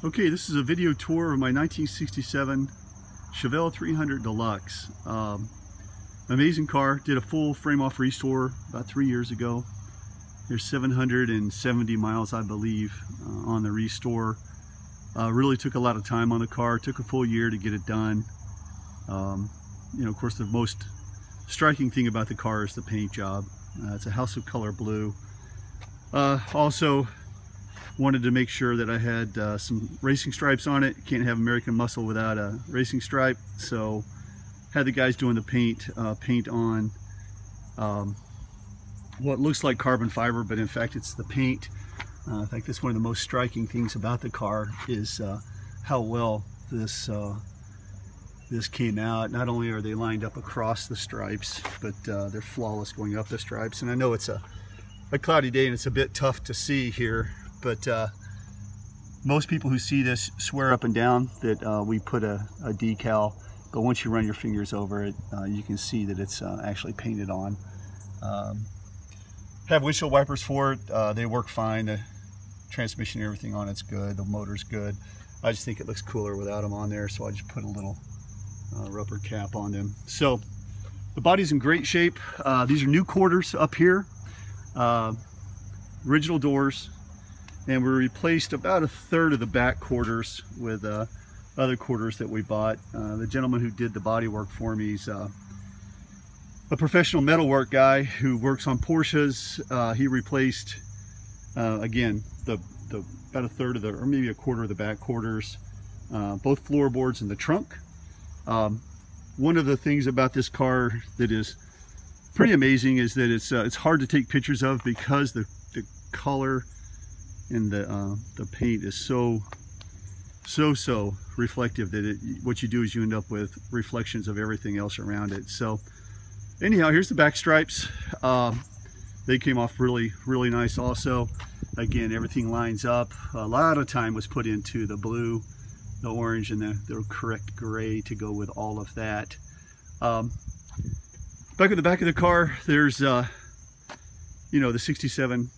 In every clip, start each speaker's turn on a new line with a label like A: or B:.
A: Okay, this is a video tour of my 1967 Chevelle 300 Deluxe. Amazing car. Did a full frame-off restore about 3 years ago. There's 770 miles, I believe, on the restore. Really took a lot of time on the car. Took a full year to get it done. Of course, the most striking thing about the car is the paint job. It's a House of Color blue. Also wanted to make sure that I had some racing stripes on it. Can't have American muscle without a racing stripe, so had the guys doing the paint on what looks like carbon fiber, but in fact it's the paint. In fact, that's one of the most striking things about the car is how well this came out. Not only are they lined up across the stripes, but they're flawless going up the stripes. And I know it's a cloudy day and it's a bit tough to see here, but most people who see this swear up and down that we put a decal, but once you run your fingers over it, you can see that it's actually painted on. Have windshield wipers for it. They work fine. The transmission and everything on it's good. The motor's good. I just think it looks cooler without them on there, so I just put a little rubber cap on them. So the body's in great shape. These are new quarters up here. Original doors. And we replaced about a third of the back quarters with other quarters that we bought. The gentleman who did the body work for me is a professional metalwork guy who works on Porsches. He replaced, again, about a third of the, or maybe a quarter of the back quarters, both floorboards in the trunk. One of the things about this car that is pretty amazing is that it's hard to take pictures of because the color and the paint is so reflective that what you do is you end up with reflections of everything else around it. So anyhow, here's the back stripes. They came off really nice also. Again, everything lines up. A lot of time was put into the blue, the orange, and the correct gray to go with all of that. Back at the back of the car, there's the 67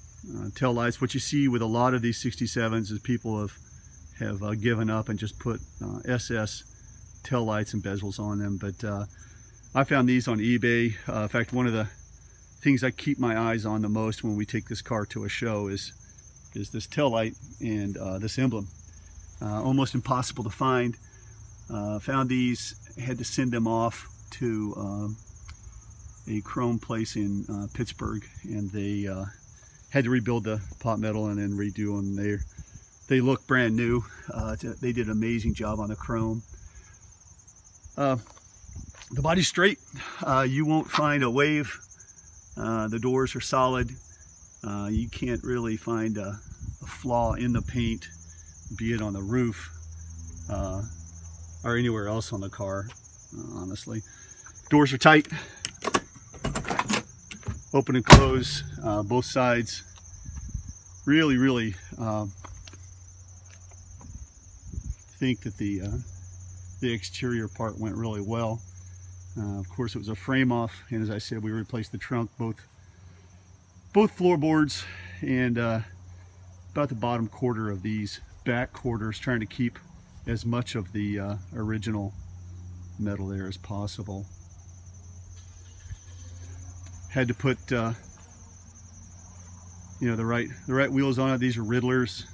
A: tail lights. What you see with a lot of these 67s is people have given up and just put SS tail lights and bezels on them. But I found these on eBay. In fact, one of the things I keep my eyes on the most when we take this car to a show is this tail light and this emblem. Almost impossible to find. Found these, had to send them off to a chrome place in Pittsburgh, and they had to rebuild the pot metal and then redo them. They look brand new. They did an amazing job on the chrome. The body's straight. You won't find a wave. The doors are solid. You can't really find a flaw in the paint, be it on the roof or anywhere else on the car, honestly. Doors are tight. Open and close both sides. Really think that the exterior part went really well. Of course, it was a frame off, and as I said, we replaced the trunk, both floorboards, and about the bottom quarter of these back quarters, trying to keep as much of the original metal there as possible. Had to put the right wheels on it. These are Riddlers.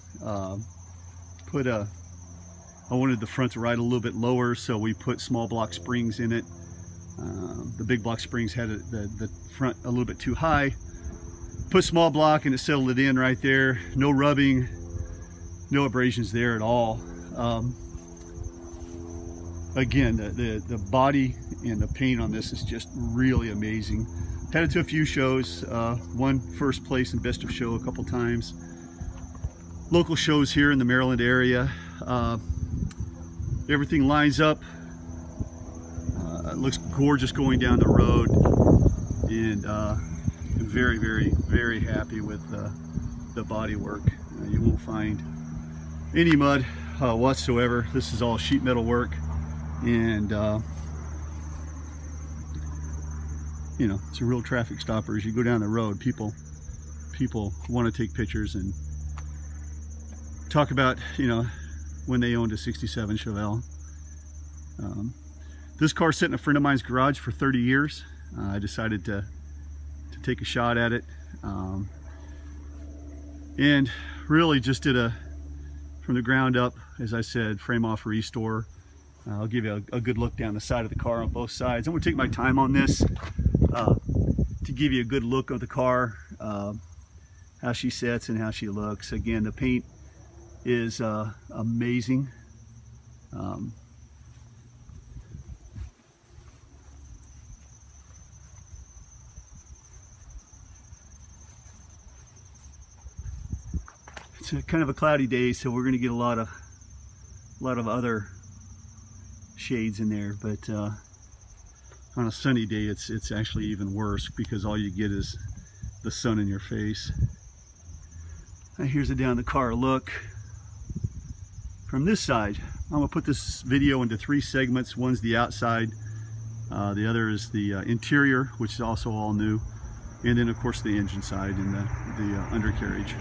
A: I wanted the front to ride a little bit lower, so we put small block springs in it. The big block springs had the front a little bit too high. Put small block and it settled it in right there. No rubbing, no abrasions there at all. Again, the body and the paint on this is just really amazing. Had it to a few shows, won first place in Best of Show a couple times. Local shows here in the Maryland area. Everything lines up. It looks gorgeous going down the road, and I'm very happy with the body work. You won't find any mud whatsoever. This is all sheet metal work, and it's a real traffic stopper. As you go down the road, people want to take pictures and talk about when they owned a 67 Chevelle. This car sat in a friend of mine's garage for 30 years. I decided to take a shot at it, and really just did from the ground up, as I said, frame off restore. I'll give you a good look down the side of the car on both sides. I'm going to take my time on this to give you a good look of the car, how she sits and how she looks. Again, the paint is amazing. It's kind of a cloudy day, so we're going to get a lot of other shades in there, but on a sunny day it's actually even worse, because all you get is the sun in your face. Now here's a down the car look from this side. I'm going to put this video into 3 segments. One's the outside, the other is the interior, which is also all new, and then of course the engine side and the undercarriage.